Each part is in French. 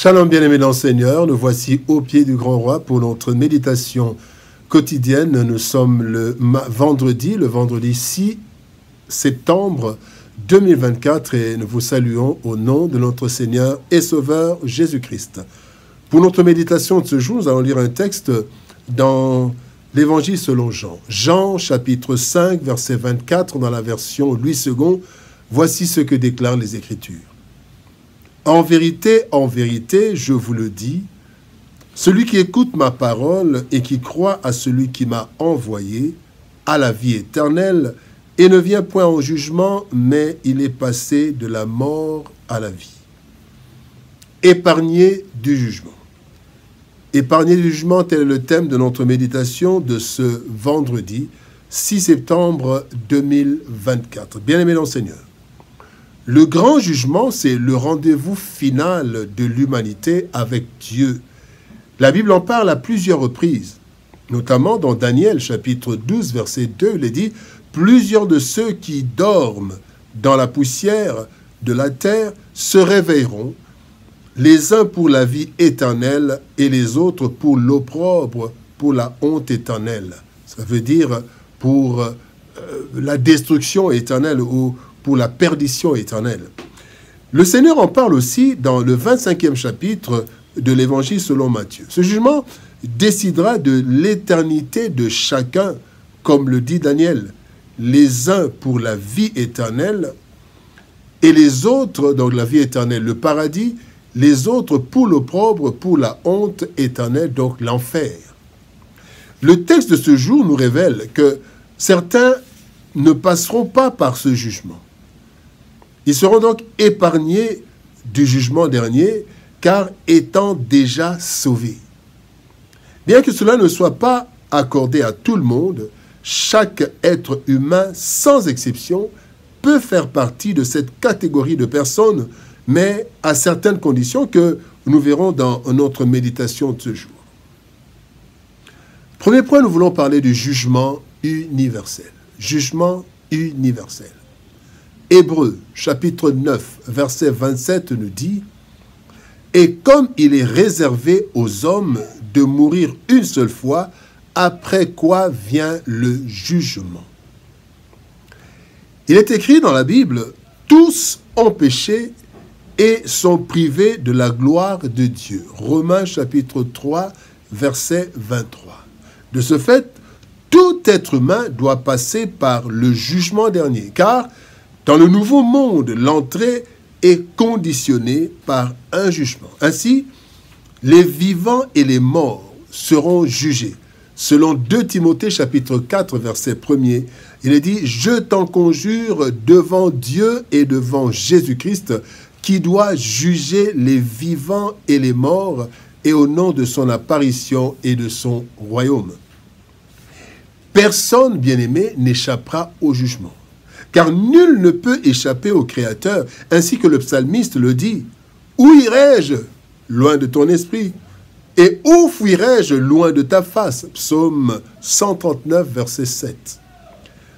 Shalom bien-aimés dans le Seigneur, nous voici au pied du Grand Roi pour notre méditation quotidienne. Nous sommes le vendredi 6 septembre 2024 et nous vous saluons au nom de notre Seigneur et Sauveur Jésus-Christ. Pour notre méditation de ce jour, nous allons lire un texte dans l'Évangile selon Jean. Jean chapitre 5 verset 24 dans la version Louis II. Voici ce que déclarent les Écritures. En vérité, je vous le dis, celui qui écoute ma parole et qui croit à celui qui m'a envoyé a la vie éternelle et ne vient point en jugement, mais il est passé de la mort à la vie. Épargné du jugement. Épargné du jugement, tel est le thème de notre méditation de ce vendredi 6 septembre 2024. Bien-aimés dans le Seigneur. Le grand jugement, c'est le rendez-vous final de l'humanité avec Dieu. La Bible en parle à plusieurs reprises, notamment dans Daniel, chapitre 12, verset 2, il est dit « Plusieurs de ceux qui dorment dans la poussière de la terre se réveilleront, les uns pour la vie éternelle et les autres pour l'opprobre, pour la honte éternelle. » Ça veut dire pour la destruction éternelle ou pour la perdition éternelle. Le Seigneur en parle aussi dans le 25e chapitre de l'Évangile selon Matthieu. Ce jugement décidera de l'éternité de chacun, comme le dit Daniel, les uns pour la vie éternelle et les autres, donc la vie éternelle, le paradis, les autres pour l'opprobre, pour la honte éternelle, donc l'enfer. Le texte de ce jour nous révèle que certains ne passeront pas par ce jugement. Ils seront donc épargnés du jugement dernier, car étant déjà sauvés. Bien que cela ne soit pas accordé à tout le monde, chaque être humain, sans exception, peut faire partie de cette catégorie de personnes, mais à certaines conditions que nous verrons dans notre méditation de ce jour. Premier point, nous voulons parler du jugement universel. Jugement universel. Hébreux, chapitre 9, verset 27 nous dit « Et comme il est réservé aux hommes de mourir une seule fois, après quoi vient le jugement. » Il est écrit dans la Bible « Tous ont péché et sont privés de la gloire de Dieu. » Romains, chapitre 3, verset 23. De ce fait, tout être humain doit passer par le jugement dernier, car dans le nouveau monde, l'entrée est conditionnée par un jugement. Ainsi, les vivants et les morts seront jugés. Selon 2 Timothée chapitre 4, verset 1er, il est dit « Je t'en conjure devant Dieu et devant Jésus-Christ, qui doit juger les vivants et les morts, et au nom de son apparition et de son royaume. » Personne, bien-aimé, n'échappera au jugement. Car nul ne peut échapper au Créateur, ainsi que le psalmiste le dit. « Où irai-je? Loin de ton esprit. Et où fuirai-je loin de ta face ?» Psaume 139, verset 7.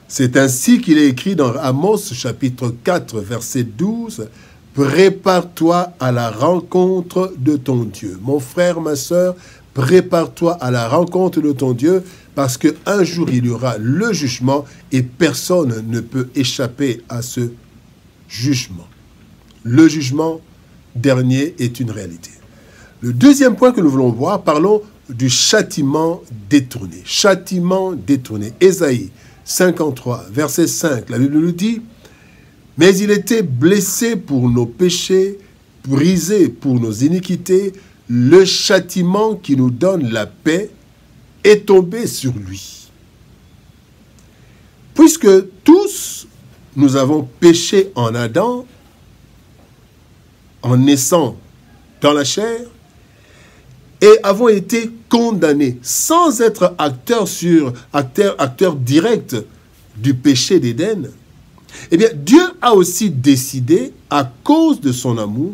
C'est ainsi qu'il est écrit dans Amos, chapitre 4, verset 12. « Prépare-toi à la rencontre de ton Dieu. » Mon frère, ma sœur, prépare-toi à la rencontre de ton Dieu, parce qu'un jour, il y aura le jugement et personne ne peut échapper à ce jugement. Le jugement dernier est une réalité. Le deuxième point que nous voulons voir, parlons du châtiment détourné. Châtiment détourné. Ésaïe 53, verset 5, la Bible nous dit « Mais il était blessé pour nos péchés, brisé pour nos iniquités, le châtiment qui nous donne la paix est tombé sur lui. » Puisque tous, nous avons péché en Adam, en naissant dans la chair, et avons été condamnés, sans être acteurs directs du péché d'Éden, eh bien, Dieu a aussi décidé, à cause de son amour,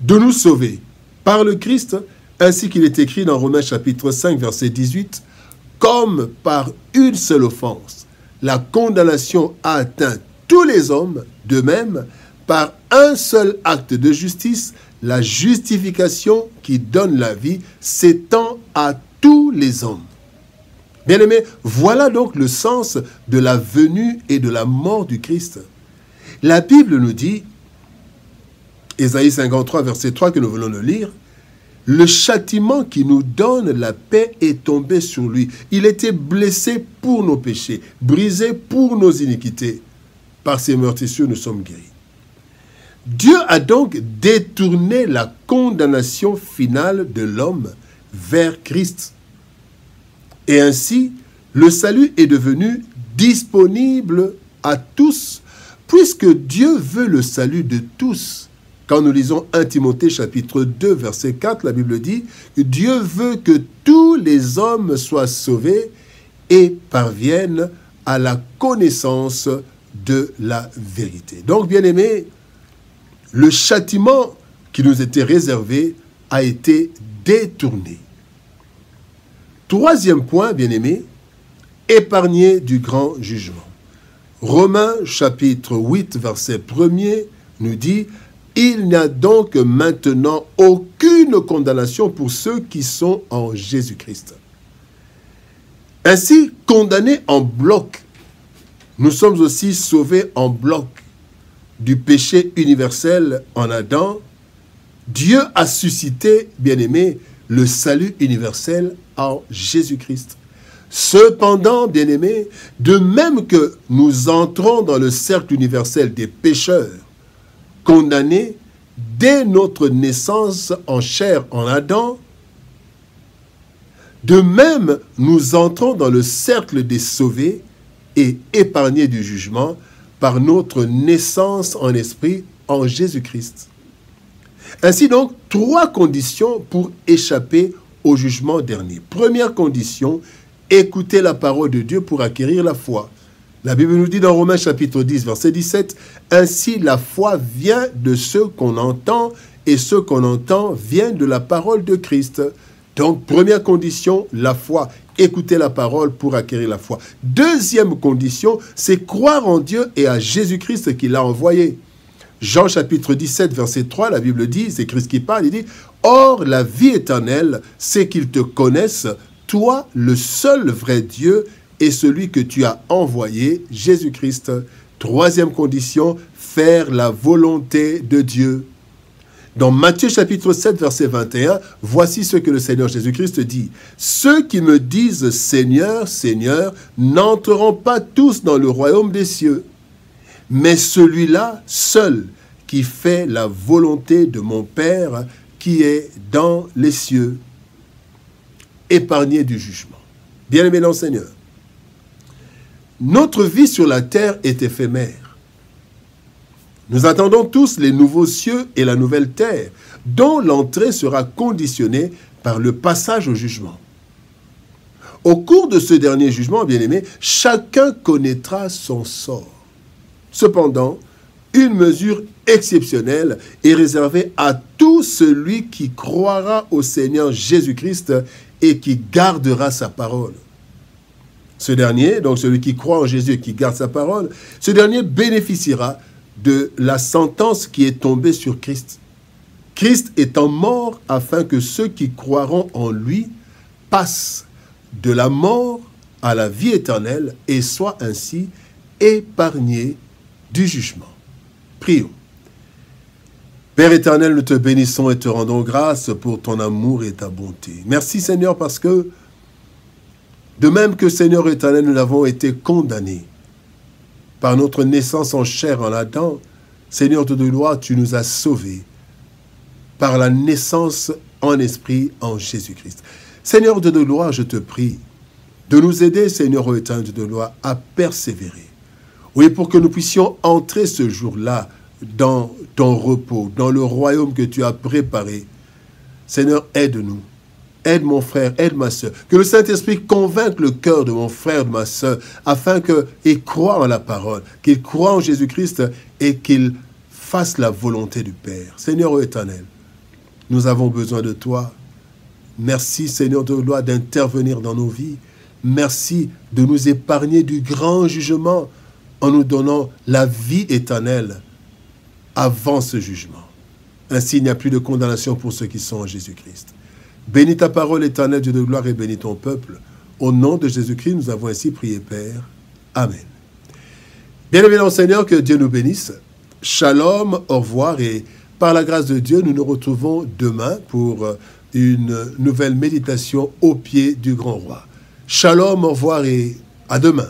de nous sauver par le Christ, ainsi qu'il est écrit dans Romains chapitre 5, verset 18, « Comme par une seule offense, la condamnation a atteint tous les hommes, de même, par un seul acte de justice, la justification qui donne la vie s'étend à tous les hommes. Bien-aimés, voilà donc le sens de la venue et de la mort du Christ. La Bible nous dit, Ésaïe 53, verset 3 que nous venons de lire, « Le châtiment qui nous donne la paix est tombé sur lui. Il était blessé pour nos péchés, brisé pour nos iniquités. Par ses meurtrissures, nous sommes guéris. » Dieu a donc détourné la condamnation finale de l'homme vers Christ. Et ainsi, le salut est devenu disponible à tous, puisque Dieu veut le salut de tous. Quand nous lisons 1 Timothée chapitre 2, verset 4, la Bible dit que Dieu veut que tous les hommes soient sauvés et parviennent à la connaissance de la vérité. Donc, bien-aimés, le châtiment qui nous était réservé a été détourné. Troisième point, bien-aimés, épargné du grand jugement. Romains chapitre 8, verset 1er nous dit « Il n'y a donc maintenant aucune condamnation pour ceux qui sont en Jésus-Christ. » Ainsi, condamnés en bloc, nous sommes aussi sauvés en bloc du péché universel en Adam. Dieu a suscité, bien-aimés, le salut universel en Jésus-Christ. Cependant, bien-aimés, de même que nous entrons dans le cercle universel des pécheurs, condamnés dès notre naissance en chair en Adam, de même nous entrons dans le cercle des sauvés et épargnés du jugement par notre naissance en esprit en Jésus-Christ. Ainsi donc, 3 conditions pour échapper au jugement dernier. Première condition, écouter la parole de Dieu pour acquérir la foi. La Bible nous dit dans Romains chapitre 10, verset 17, « Ainsi la foi vient de ce qu'on entend, et ce qu'on entend vient de la parole de Christ. » Donc, première condition, la foi. Écouter la parole pour acquérir la foi. Deuxième condition, c'est croire en Dieu et à Jésus-Christ qui l'a envoyé. Jean chapitre 17, verset 3, la Bible dit, c'est Christ qui parle, il dit « Or, la vie éternelle, c'est qu'ils te connaissent, toi, le seul vrai Dieu, et celui que tu as envoyé, Jésus-Christ. » Troisième condition, faire la volonté de Dieu. Dans Matthieu chapitre 7, verset 21, voici ce que le Seigneur Jésus-Christ dit. « Ceux qui me disent Seigneur, Seigneur, n'entreront pas tous dans le royaume des cieux, mais celui-là seul qui fait la volonté de mon Père qui est dans les cieux. » Épargné du jugement. Bien-aimé dans le Seigneur, notre vie sur la terre est éphémère. Nous attendons tous les nouveaux cieux et la nouvelle terre, dont l'entrée sera conditionnée par le passage au jugement. Au cours de ce dernier jugement, bien-aimé, chacun connaîtra son sort. Cependant, une mesure exceptionnelle est réservée à tout celui qui croira au Seigneur Jésus-Christ et qui gardera sa parole. Ce dernier, donc celui qui croit en Jésus et qui garde sa parole, ce dernier bénéficiera de la sentence qui est tombée sur Christ. Christ étant mort afin que ceux qui croiront en lui passent de la mort à la vie éternelle et soient ainsi épargnés du jugement. Prions. Père éternel, nous te bénissons et te rendons grâce pour ton amour et ta bonté. Merci Seigneur parce que de même que Seigneur éternel, nous avons été condamnés par notre naissance en chair en Adam, Seigneur de gloire, tu nous as sauvés par la naissance en esprit en Jésus-Christ. Seigneur de gloire, je te prie de nous aider, Seigneur éternel de gloire, à persévérer. Oui, pour que nous puissions entrer ce jour-là dans ton repos, dans le royaume que tu as préparé. Seigneur, aide-nous. Aide mon frère, aide ma soeur. Que le Saint-Esprit convainque le cœur de mon frère, de ma soeur, afin qu'il croie en la parole, qu'il croie en Jésus-Christ et qu'il fasse la volonté du Père. Seigneur éternel, nous avons besoin de toi. Merci, Seigneur de gloire, d'intervenir dans nos vies. Merci de nous épargner du grand jugement en nous donnant la vie éternelle avant ce jugement. Ainsi, il n'y a plus de condamnation pour ceux qui sont en Jésus-Christ. Bénis ta parole, éternelle Dieu de gloire, et bénis ton peuple. Au nom de Jésus-Christ, nous avons ainsi prié, Père. Amen. Bien-aimés dans le Seigneur, que Dieu nous bénisse. Shalom, au revoir, et par la grâce de Dieu, nous nous retrouvons demain pour une nouvelle méditation au pied du grand roi. Shalom, au revoir et à demain.